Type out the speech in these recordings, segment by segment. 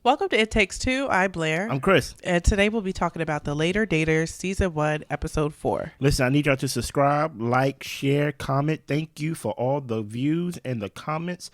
Welcome to It Takes Two. I'm Blair. I'm Chris. And today we'll be talking about The Later Daters, Season 1, Episode 4. Listen, I need y'all to subscribe, like, share, comment. Thank you for all the views and the comments.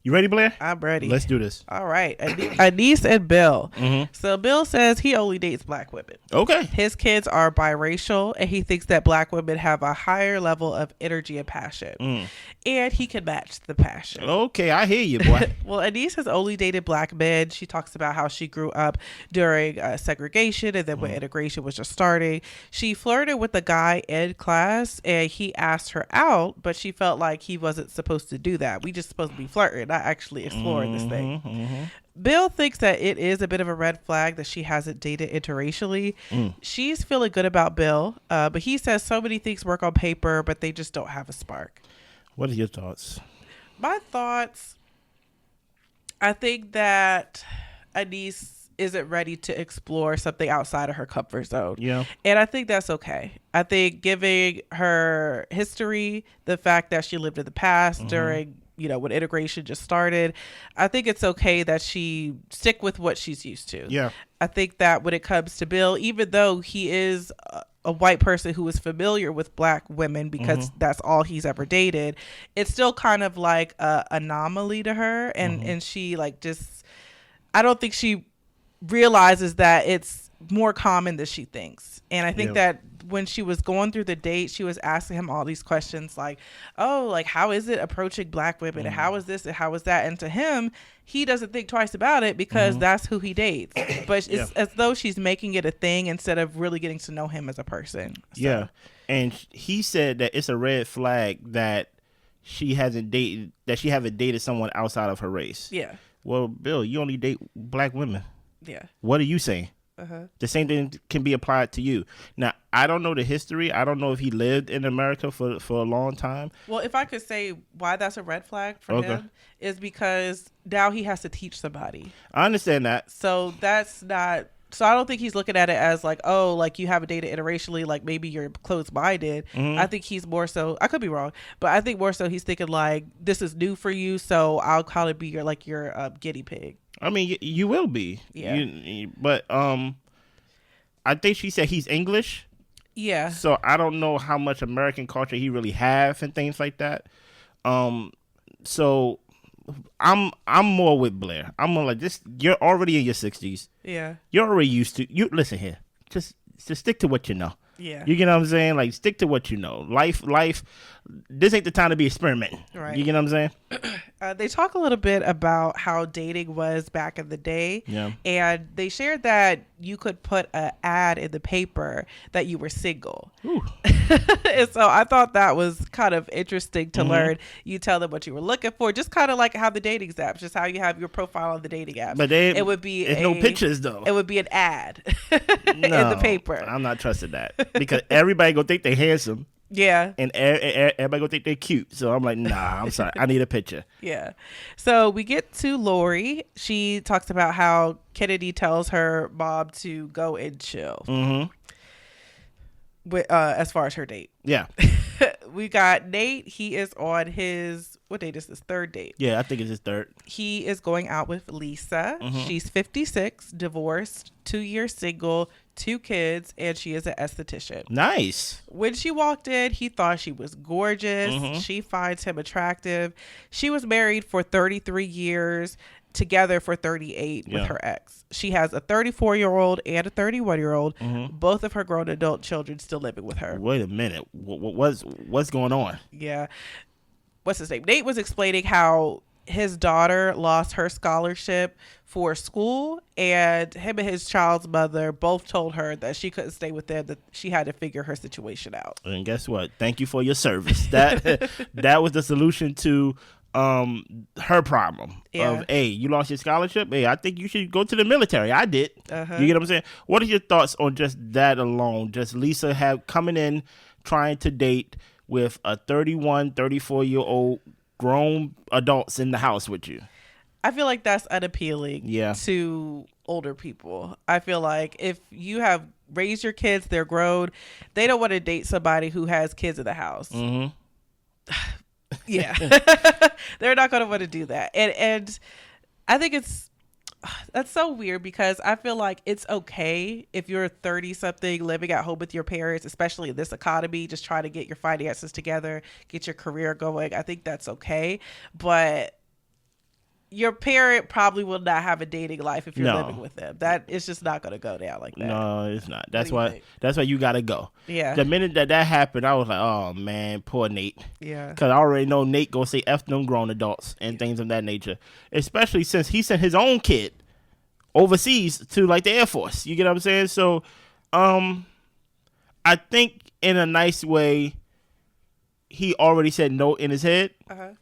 You ready, Blair? I'm ready. Let's do this. All right. Anise and Bill. Mm-hmm. So Bill says he only dates black women. Okay. His kids are biracial, and he thinks that black women have a higher level of energy and passion. And he can match the passion. Okay, I hear you, boy. Well, Anise has only dated black men. She talks about how she grew up during segregation, and then when integration was just starting. She flirted with a guy in class, and he asked her out, but she felt like he wasn't supposed to do that. We just supposed to be flirting, not actually exploring this thing. Bill thinks that it is a bit of a red flag that she hasn't dated interracially. She's feeling good about Bill, but he says so many things work on paper, but they just don't have a spark. What are your thoughts? My thoughts, I think that Anise isn't ready to explore something outside of her comfort zone. Yeah. And I think that's okay. I think giving her history, the fact that she lived in the past during, when integration just started, I think it's okay that she stick with what she's used to. Yeah. I think that when it comes to Bill, even though he is a white person who is familiar with black women because that's all he's ever dated, it's still kind of like a anomaly to her. And she I don't think she realizes that it's more common than she thinks. And I think that when she was going through the date, she was asking him all these questions like, how is it approaching black women? And how is this and how is that? And to him, he doesn't think twice about it because that's who he dates. But it's as though she's making it a thing instead of really getting to know him as a person. So. Yeah. And he said that it's a red flag that she haven't dated someone outside of her race. Yeah. Well, Bill, you only date black women. Yeah. What are you saying? The same thing can be applied to you. Now, I don't know the history. I don't know if he lived in America for a long time. Well, if I could say why that's a red flag for him is because now he has to teach somebody. I understand that. So that's not... So I don't think he's looking at it as like, you haven't dated interracially, like maybe you're closed-minded. I think he's more so, I could be wrong, but I think more so he's thinking like, this is new for you, so I'll kind of be your guinea pig. I mean, you will be. Yeah. But I think she said he's English. Yeah. So I don't know how much American culture he really have and things like that. So I'm more with Blair. I'm more like this. You're already in your 60s. Yeah. You're already used to. You listen here. Just stick to what you know. Yeah. You get what I'm saying? Like, stick to what you know. Life. This ain't the time to be experimenting. Right. You get what I'm saying? They talk a little bit about how dating was back in the day. Yeah. And they shared that you could put an ad in the paper that you were single. And so I thought that was kind of interesting to learn. You tell them what you were looking for, just kind of like how the dating apps, just how you have your profile on the dating apps. But it would be no pictures though. It would be an ad in the paper. I'm not trusting that because everybody gonna think they handsome. Yeah. And everybody gonna think they're cute. So I'm like, nah, I'm sorry. I need a picture. Yeah. So we get to Lori. She talks about how Kennedy tells her mom to go and chill. As far as her date. Yeah. We got Nate. He is on his, what date is this? Third date. Yeah, I think it's his third. He is going out with Lisa. She's 56, divorced, 2 years single, 2 kids, and she is an esthetician. Nice. When she walked in, he thought she was gorgeous. She finds him attractive. She was married for 33 years, together for 38 with her ex. She has a 34-year-old and a 31-year-old. Both of her grown adult children still living with her. Wait a minute. What's going on? Yeah. What's his name? Nate was explaining how his daughter lost her scholarship for school, and him and his child's mother both told her that she couldn't stay with them, that she had to figure her situation out. And guess what? Thank you for your service. That was the solution to her problem of, hey, you lost your scholarship. Hey, I think you should go to the military. I did. You get what I'm saying? What are your thoughts on just that alone? Just Lisa coming in, trying to date with a 31, 34-year-old grown adults in the house with you. I feel like that's unappealing to older people. I feel like if you have raised your kids, they're grown, they don't want to date somebody who has kids in the house. Yeah. They're not going to want to do that. And I think it's That's so weird because I feel like it's okay if you're 30 something living at home with your parents, especially in this economy, just trying to get your finances together, get your career going. I think that's okay. But your parent probably will not have a dating life if you're living with them. That is just not going to go down like that. No, it's not. That's why you got to go. Yeah. The minute that happened, I was like, oh, man, poor Nate. Yeah. Because I already know Nate going to say F them grown adults and things of that nature. Especially since he sent his own kid overseas to, like, the Air Force. You get what I'm saying? So, I think in a nice way, he already said no in his head.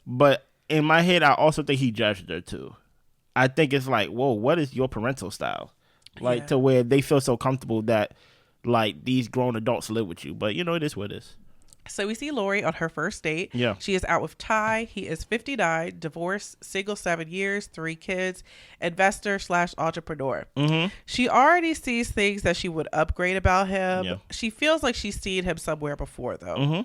But in my head, I also think he judged her too. I think it's like, whoa, what is your parental style? Like, to where they feel so comfortable that, like, these grown adults live with you. But, you know, it is what it is. So we see Lori on her first date. Yeah. She is out with Ty. He is 59, divorced, single 7 years, 3 kids, investor/entrepreneur. She already sees things that she would upgrade about him. Yeah. She feels like she's seen him somewhere before, though.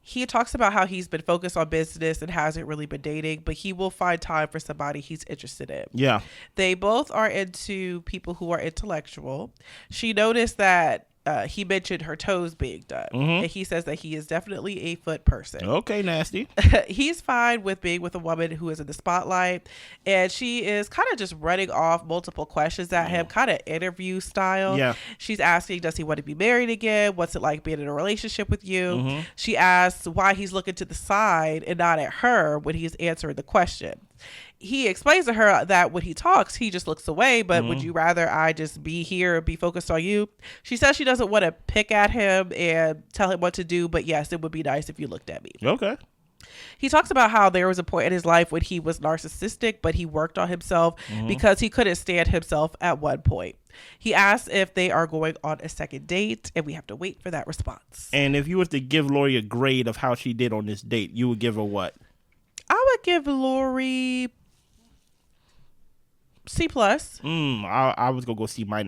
He talks about how he's been focused on business and hasn't really been dating, but he will find time for somebody he's interested in. Yeah. They both are into people who are intellectual. She noticed that he mentioned her toes being done. And he says that he is definitely a foot person. Okay, nasty. He's fine with being with a woman who is in the spotlight. And she is kind of just running off multiple questions at him, kind of interview style. Yeah. She's asking, does he want to be married again? What's it like being in a relationship with you? She asks why he's looking to the side and not at her when he's answering the question. He explains to her that when he talks, he just looks away, but would you rather I just be here and be focused on you? She says she doesn't want to pick at him and tell him what to do, but yes, it would be nice if you looked at me. Okay. He talks about how there was a point in his life when he was narcissistic, but he worked on himself because he couldn't stand himself at one point. He asks if they are going on a second date, and we have to wait for that response. And if you was to give Lori a grade of how she did on this date, you would give her what? I would give Lori C+. I was gonna go C-. I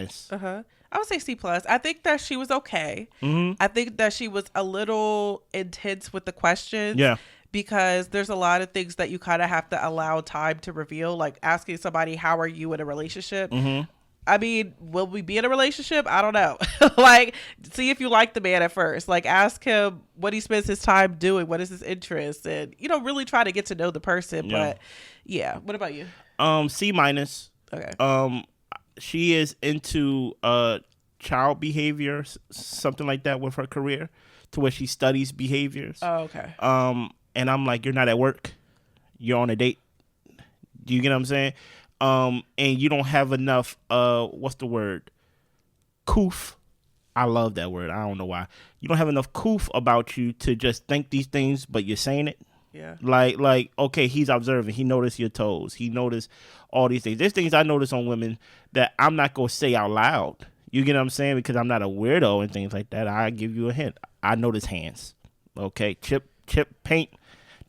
would say C+. I think that she was okay. I think that she was a little intense with the questions. Yeah. Because there's a lot of things that you kind of have to allow time to reveal, like asking somebody, how are you in a relationship? I mean, will we be in a relationship? I don't know. Like, see if you like the man at first. Like, ask him what he spends his time doing. What is his interest? And, you know, really try to get to know the person. Yeah. But, yeah. What about you? C-. Okay. She is into child behavior, something like that with her career, to where she studies behaviors. Oh, okay. And I'm like, you're not at work. You're on a date. Do you get what I'm saying? And you don't have enough, what's the word? Coof. I love that word. I don't know why. You don't have enough coof about you to just think these things, but you're saying it. Yeah. Like, okay, he's observing. He noticed your toes. He noticed all these things. There's things I notice on women that I'm not going to say out loud. You get what I'm saying? Because I'm not a weirdo and things like that. I give you a hint. I notice hands. Okay. Chip paint.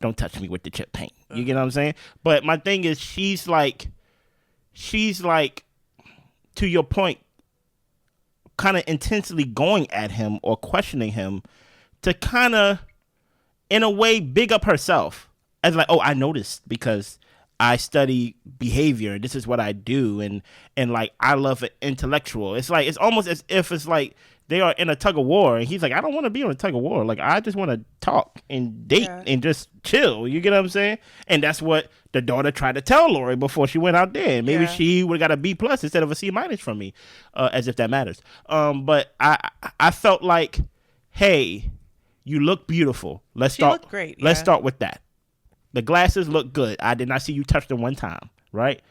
Don't touch me with the chip paint. You get what I'm saying? But my thing is, she's like, to your point, kind of intensely going at him or questioning him to kind of, in a way, big up herself as like, oh, I noticed because I study behavior. This is what I do. And like, I love an intellectual. It's like, it's almost as if it's like they are in a tug of war. And he's like, I don't want to be on a tug of war. Like, I just want to talk and date and just chill. You get what I'm saying? And that's what the daughter tried to tell Lori before she went out there. Maybe she would have got a B+ instead of a C- from me, as if that matters. But I felt like, hey, you look beautiful. She looked great. Let's start with that. The glasses look good. I did not see you touch them one time, right?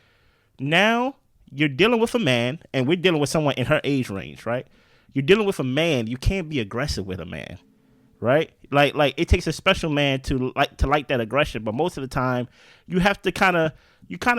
Now you're dealing with a man, and we're dealing with someone in her age range, right? You're dealing with a man. You can't be aggressive with a man, right? Like it takes a special man to like that aggression, but most of the time you have to kind of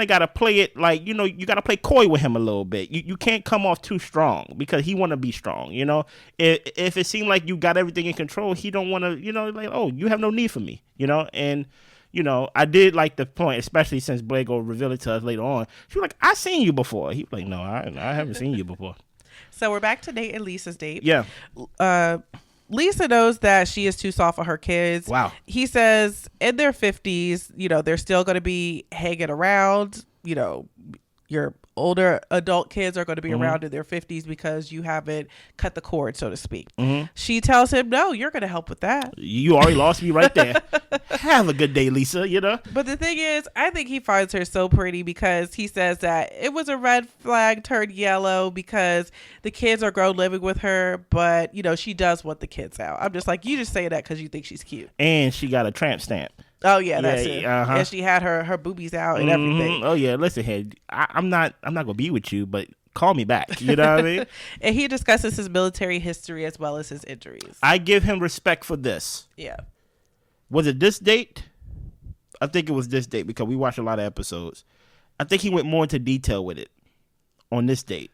got to play it like, you know, you got to play coy with him a little bit. You can't come off too strong because he want to be strong, you know? If it seemed like you got everything in control, he don't want to, you know, like, oh, you have no need for me, you know? And, you know, I did like the point, especially since Blake will reveal it to us later on. She was like, I seen you before. He was like, no, I haven't seen you before. So we're back to Nate and Lisa's date. Yeah. Lisa knows that she is too soft for her kids. Wow. He says in their 50s, you know, they're still going to be hanging around, you know, your older adult kids are going to be around in their 50s because you haven't cut the cord, so to speak. She tells him, no, you're going to help with that. You already lost me right there. Have a good day, Lisa, you know? But the thing is, I think he finds her so pretty because he says that it was a red flag turned yellow because the kids are grown living with her, but, you know, she does want the kids out. I'm just like, you just say that because you think she's cute. And she got a tramp stamp. Oh yeah, that's it. And she had her boobies out and everything. Oh yeah, listen here, I'm not gonna be with you, but call me back. You know what I mean? And he discusses his military history as well as his injuries. I give him respect for this. Yeah. Was it this date? I think it was this date because we watched a lot of episodes. I think he went more into detail with it on this date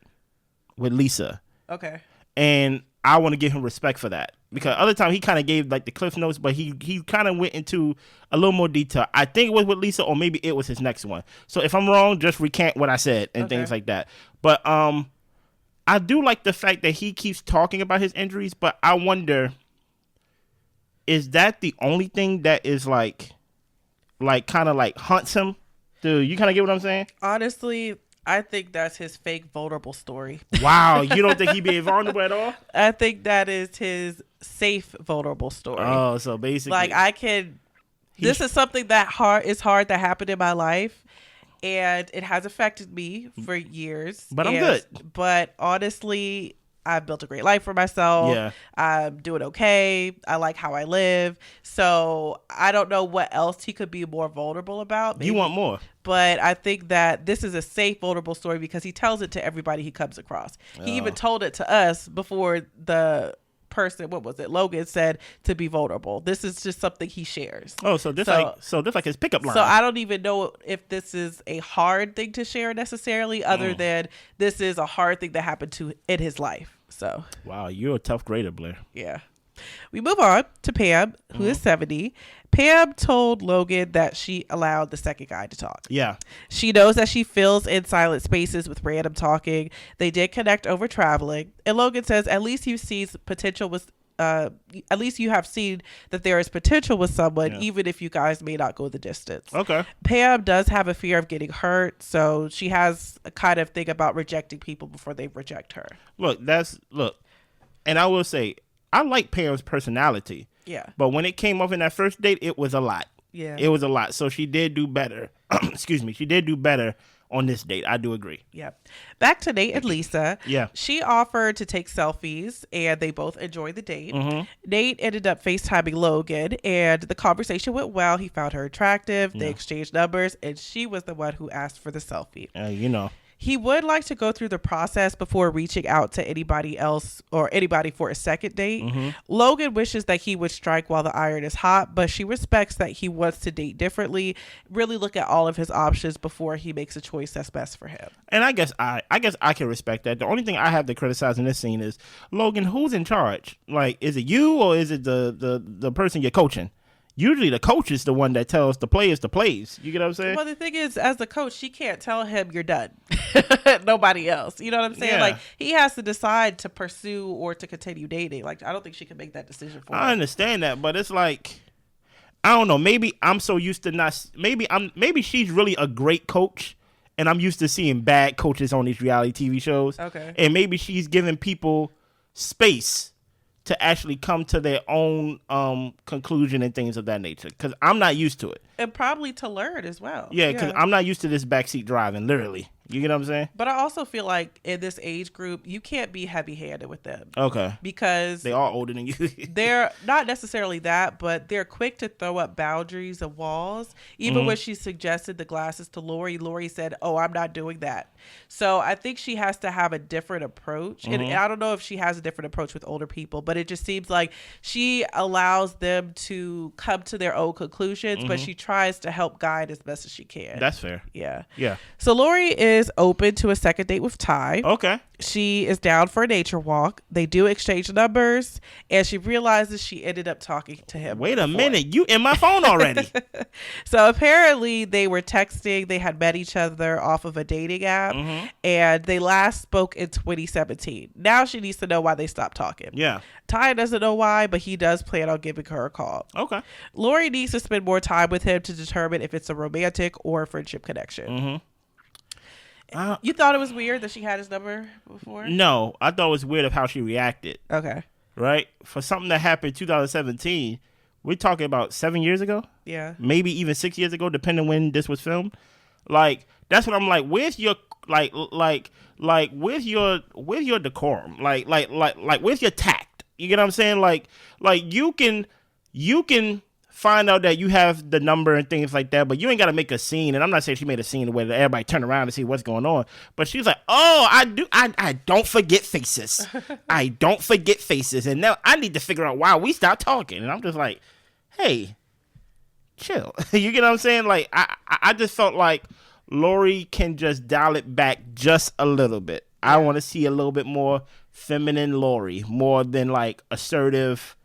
with Lisa. Okay. And I want to give him respect for that. Because other time he kind of gave like the cliff notes, but he kind of went into a little more detail. I think it was with Lisa, or maybe it was his next one. So if I'm wrong, just recant what I said and things like that. But I do like the fact that he keeps talking about his injuries, but I wonder, is that the only thing that is like kind of like haunts him? Do you kind of get what I'm saying? Honestly, I think that's his fake vulnerable story. Wow, you don't think he be vulnerable at all? I think that is his safe vulnerable story. Oh, so basically, like this is something that is hard that happened in my life, and it has affected me for years. But I'm good. But honestly, I've built a great life for myself. Yeah. I'm doing okay. I like how I live. So I don't know what else he could be more vulnerable about. Maybe. You want more. But I think that this is a safe, vulnerable story because he tells it to everybody he comes across. He even told it to us before the person, what was it, Logan, said to be vulnerable. This is just something he shares. Oh, so this like his pickup line. So I don't even know if this is a hard thing to share necessarily, other than this is a hard thing that happened in his life. So wow, you're a tough grader, Blair. Yeah. We move on to Pam, who is 70. Pam told Logan that she allowed the second guy to talk. Yeah. She knows that she fills in silent spaces with random talking. They did connect over traveling. And Logan says, at least you see potential with at least you have seen that there is potential with someone, even if you guys may not go the distance. Okay. Pam does have a fear of getting hurt, so she has a kind of thing about rejecting people before they reject her. Look, and I will say, I like Pam's personality. Yeah. But when it came up in that first date, it was a lot. Yeah. It was a lot. So she did do better. Excuse me. She did do better on this date. I do agree. Yeah. Back to Nate and Lisa. Yeah. She offered to take selfies, and they both enjoyed the date. Mm-hmm. Nate ended up FaceTiming Logan, and the conversation went well. He found her attractive. They exchanged numbers, and she was the one who asked for the selfie. You know. He would like to go through the process before reaching out to anybody else or anybody for a second date. Mm-hmm. Logan wishes that he would strike while the iron is hot, but she respects that he wants to date differently, really look at all of his options before he makes a choice that's best for him. And I guess I can respect that. The only thing I have to criticize in this scene is, Logan, who's in charge? Like, is it you or is it the person you're coaching? Usually the coach is the one that tells the players to plays. You get what I'm saying? Well, the thing is, as the coach, she can't tell him you're done. Nobody else. You know what I'm saying? Yeah. Like, he has to decide to pursue or to continue dating. Like, I don't think she can make that decision for him. I understand that, but it's like, I don't know. Maybe I'm so used to not. Maybe she's really a great coach, and I'm used to seeing bad coaches on these reality TV shows. Okay. And maybe she's giving people space to actually come to their own conclusion and things of that nature. Because I'm not used to it. And probably to learn as well. Yeah, because I'm not used to this backseat driving, literally. You get what I'm saying? But I also feel like in this age group, you can't be heavy-handed with them. Okay. Because they are older than you. They're not necessarily that, but they're quick to throw up boundaries and walls. Even when she suggested the glasses to Lori said, "Oh, I'm not doing that." So I think she has to have a different approach. And I don't know if she has a different approach with older people, but it just seems like she allows them to come to their own conclusions, but she tries to help guide as best as she can. That's fair. Yeah. Yeah. So Lori is open to a second date with Ty. Okay. She is down for a nature walk. They do exchange numbers, and she realizes she ended up talking to him. Wait a minute. You in my phone already. So apparently they were texting. They had met each other off of a dating app, and they last spoke in 2017. Now she needs to know why they stopped talking. Yeah. Ty doesn't know why, but he does plan on giving her a call. Okay. Lori needs to spend more time with him to determine if it's a romantic or a friendship connection. You thought it was weird that she had his number before? No, I thought it was weird of how she reacted. Okay. Right? For something that happened in 2017, we're talking about 7 years ago? Yeah. Maybe even 6 years ago, depending when this was filmed. Like, that's what I'm like, where's your where's your decorum? Like where's your tact? You get what I'm saying? Like you can find out that you have the number and things like that, but you ain't got to make a scene. And I'm not saying she made a scene where everybody turned around to see what's going on, but she's like, oh, I don't forget faces. I don't forget faces. And now I need to figure out why we stopped talking. And I'm just like, hey, chill. You get what I'm saying? Like, I just felt like Lori can just dial it back just a little bit. I want to see a little bit more feminine Lori, more than like assertive,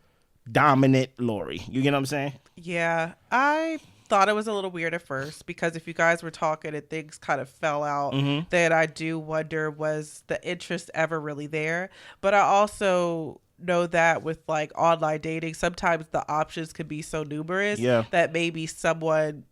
dominant Lori. You get what I'm saying? Yeah, I thought it was a little weird at first because if you guys were talking and things kind of fell out, then I do wonder, was the interest ever really there? But I also know that with like online dating, sometimes the options can be so numerous that maybe someone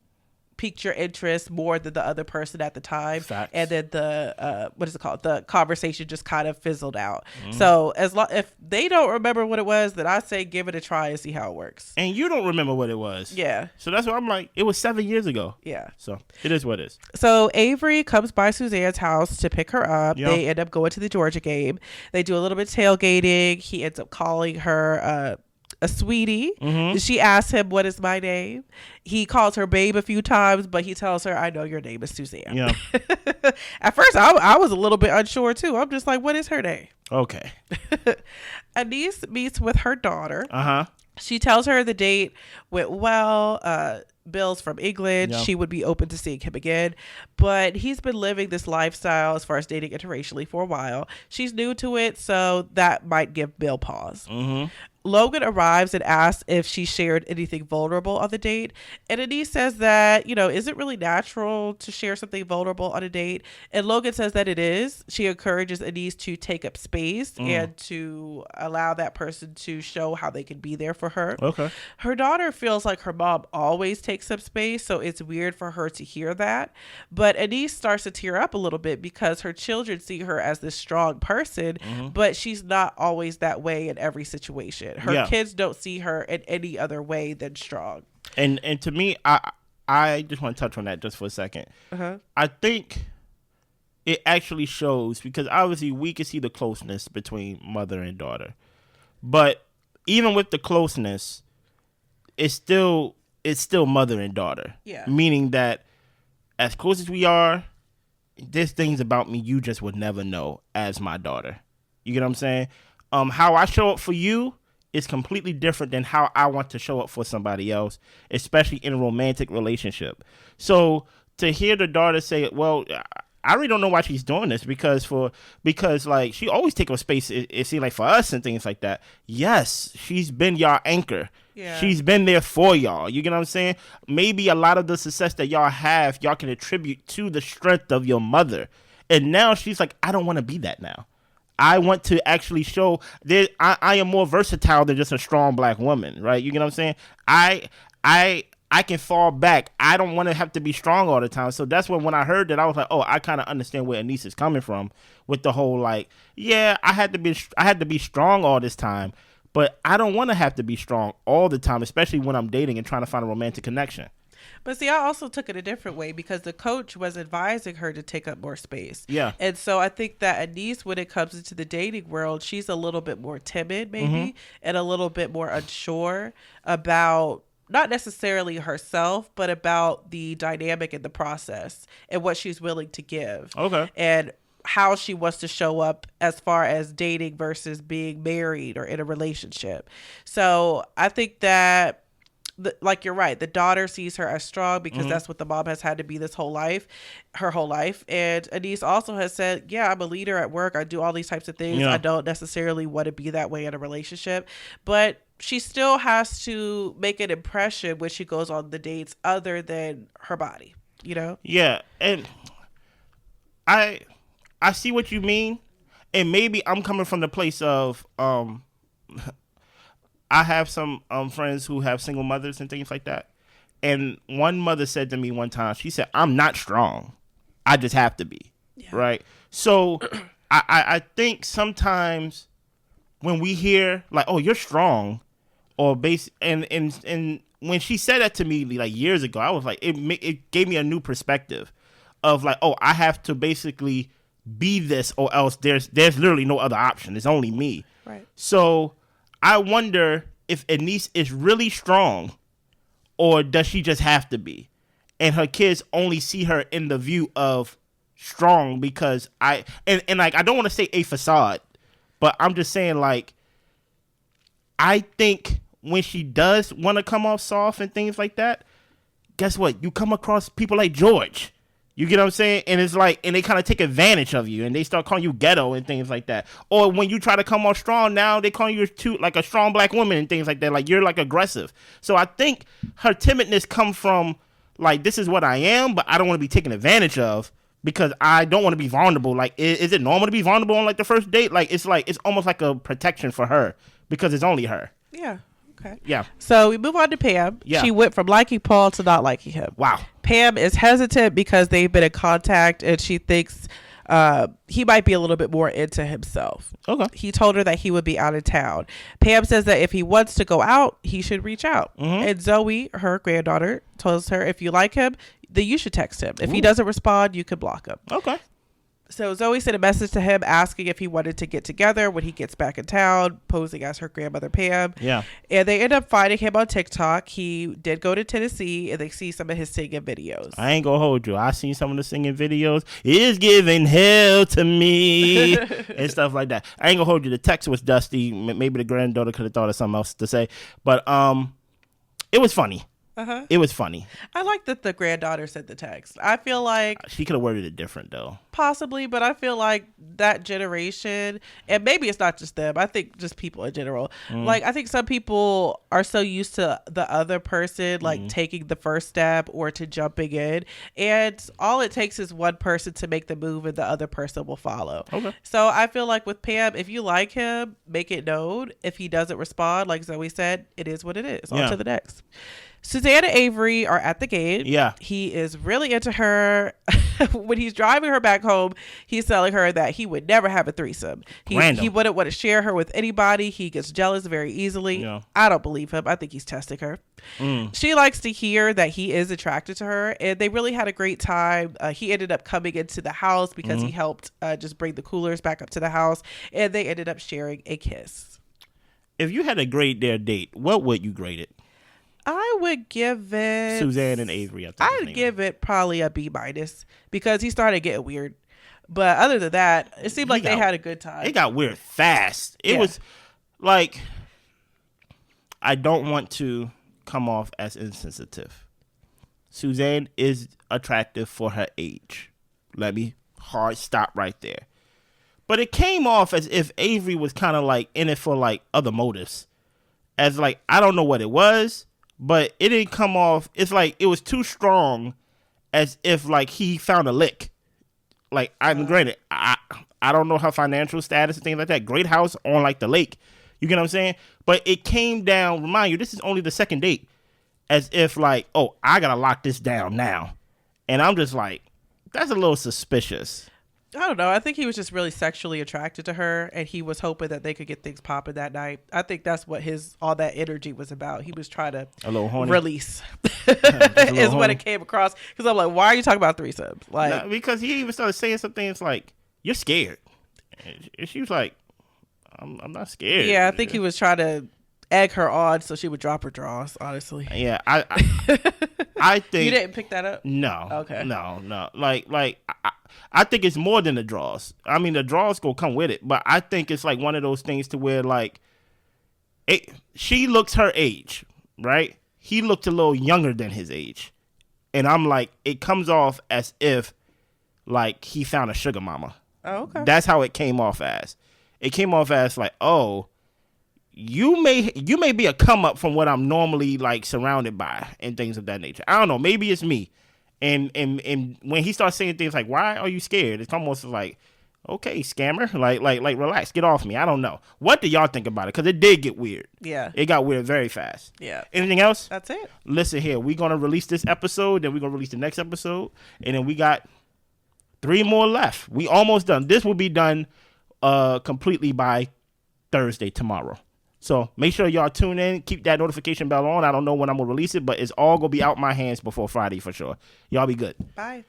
piqued your interest more than the other person at the time. Facts. And then the conversation just kind of fizzled out. So if they don't remember what it was, then I say give it a try and see how it works. And you don't remember what it was. Yeah. So that's what I'm like, it was 7 years ago. Yeah. So it is what it is. So Avery comes by Suzanne's house to pick her up. They end up going to the Georgia game. They do a little bit of tailgating. He ends up calling her a sweetie. She asks him, what is my name? He calls her babe a few times, but he tells her, I know your name is Suzanne. Yeah. At first, I was a little bit unsure too. I'm just like, what is her name? Okay. Anise meets with her daughter. Uh-huh. She tells her the date went well. Bill's from England. Yeah. She would be open to seeing him again. But he's been living this lifestyle as far as dating interracially for a while. She's new to it, so that might give Bill pause. Logan arrives and asks if she shared anything vulnerable on the date. And Anise says that, is it really natural to share something vulnerable on a date? And Logan says that it is. She encourages Anise to take up space and to allow that person to show how they can be there for her. Okay. Her daughter feels like her mom always takes up space, so it's weird for her to hear that. But Anise starts to tear up a little bit because her children see her as this strong person, but she's not always that way in every situation. Her kids don't see her in any other way than strong. And to me, I just want to touch on that just for a second. I think it actually shows, because obviously we can see the closeness between mother and daughter. But even with the closeness, it's still mother and daughter. Yeah. Meaning that as close as we are, there's things about me you just would never know as my daughter. You get what I'm saying? How I show up for you is completely different than how I want to show up for somebody else, especially in a romantic relationship. So to hear the daughter say, well, I really don't know why she's doing this because like she always take up space, it seems like, for us and things like that. Yes, she's been y'all anchor. Yeah. She's been there for y'all. You get what I'm saying? Maybe a lot of the success that y'all have, y'all can attribute to the strength of your mother. And now she's like, I don't want to be that now. I want to actually show that I am more versatile than just a strong black woman, right? You get what I'm saying? I can fall back. I don't want to have to be strong all the time. So that's when I heard that, I was like, oh, I kind of understand where Anise is coming from with the whole, like, yeah, I had to be strong all this time, but I don't want to have to be strong all the time, especially when I'm dating and trying to find a romantic connection. But see, I also took it a different way because the coach was advising her to take up more space. Yeah. And so I think that Anise, when it comes into the dating world, she's a little bit more timid maybe and a little bit more unsure about not necessarily herself, but about the dynamic in the process and what she's willing to give. Okay. And how she wants to show up as far as dating versus being married or in a relationship. So I think that, like, you're right, the daughter sees her as strong because that's what the mom has had to be her whole life. And Anise also has said, yeah, I'm a leader at work. I do all these types of things. Yeah. I don't necessarily want to be that way in a relationship. But she still has to make an impression when she goes on the dates other than her body, you know? Yeah. And I see what you mean. And maybe I'm coming from the place of, I have some friends who have single mothers and things like that. And one mother said to me one time, she said, I'm not strong. I just have to be. right? So I think sometimes when we hear like, oh, you're strong, or and when she said that to me like years ago, I was like, it gave me a new perspective of like, oh, I have to basically be this or else there's literally no other option. It's only me. Right. So I wonder if Anise is really strong, or does she just have to be? And her kids only see her in the view of strong because like I don't want to say a facade, but I'm just saying like I think when she does want to come off soft and things like that, guess what? You come across people like George. You get what I'm saying? And it's like, and they kind of take advantage of you and they start calling you ghetto and things like that. Or when you try to come off strong, now they call you like a strong black woman and things like that. Like you're like aggressive. So I think her timidness come from like, this is what I am, but I don't want to be taken advantage of because I don't want to be vulnerable. Like, is it normal to be vulnerable on like the first date? Like, it's almost like a protection for her because it's only her. Yeah. Okay. Yeah. So we move on to Pam. Yeah. She went from liking Paul to not liking him. Wow. Pam is hesitant because they've been in contact and she thinks he might be a little bit more into himself. Okay. He told her that he would be out of town. Pam says that if he wants to go out, he should reach out. Mm-hmm. And Zoe, her granddaughter, tells her if you like him, then you should text him. If he doesn't respond, you could block him. Okay. So Zoe sent a message to him asking if he wanted to get together when he gets back in town, posing as her grandmother Pam. Yeah. And they end up finding him on TikTok. He did go to Tennessee and they see some of his singing videos. I ain't gonna hold you. I seen some of the singing videos. It's giving hell to me and stuff like that. I ain't gonna hold you. The text was dusty. Maybe the granddaughter could have thought of something else to say, but it was funny. Uh-huh. It was funny. I like that the granddaughter sent the text. I feel like she could have worded it different though. Possibly, but I feel like that generation, and maybe it's not just them, I think just people in general. Like I think some people are so used to the other person like taking the first step or to jumping in, and all it takes is one person to make the move and the other person will follow. Okay. So I feel like with Pam, if you like him, make it known. If he doesn't respond, like Zoe said, it is what it is. On to the next. Suzanne and Avery are at the gate. Yeah. He is really into her. When he's driving her back home, he's telling her that he would never have a threesome. He wouldn't want to share her with anybody. He gets jealous very easily. Yeah. I don't believe him. I think he's testing her. She likes to hear that he is attracted to her, and they really had a great time. He ended up coming into the house because he helped just bring the coolers back up to the house, and they ended up sharing a kiss. If you had to grade their date, what would you grade it? I would give it Suzanne and Avery. I'd give it probably a B- because he started getting weird. But other than that, it seemed like they had a good time. It got weird fast. It was like, I don't want to come off as insensitive. Suzanne is attractive for her age. Let me hard stop right there. But it came off as if Avery was kind of like in it for like other motives. As like, I don't know what it was. But it didn't come off. It's like it was too strong, as if like he found a lick. Like I'm granted, I don't know her financial status and things like that. Great house on like the lake, you get what I'm saying? But it came down. Remind you, this is only the second date, as if like, oh, I gotta lock this down now, and I'm just like, that's a little suspicious. I don't know. I think he was just really sexually attracted to her, and he was hoping that they could get things popping that night. I think that's what all that energy was about. He was trying to release is what it came across. Because I'm like, why are you talking about threesomes? Like, because he even started saying some things like, "You're scared," and she was like, "I'm not scared." Yeah, I think he was trying to egg her on so she would drop her draws. Honestly, yeah, I think you didn't pick that up. No, okay, no, like. I think it's more than the draws. I mean, the draws gonna come with it, but I think it's like one of those things to where like, she looks her age, right? He looked a little younger than his age, and I'm like, it comes off as if like he found a sugar mama. Oh, okay. That's how it came off as. It came off as like, oh, you may be a come up from what I'm normally like surrounded by and things of that nature. I don't know. Maybe it's me. And when he starts saying things like, "Why are you scared?" It's almost like, "Okay, scammer, like relax, get off me." I don't know. What do y'all think about it? Because it did get weird. Yeah, it got weird very fast. Yeah. Anything else? That's it. Listen here, we're gonna release this episode, then we're gonna release the next episode, and then we got 3 more left. We almost done. This will be done completely by Thursday, tomorrow. So make sure y'all tune in. Keep that notification bell on. I don't know when I'm going to release it, but it's all going to be out my hands before Friday for sure. Y'all be good. Bye.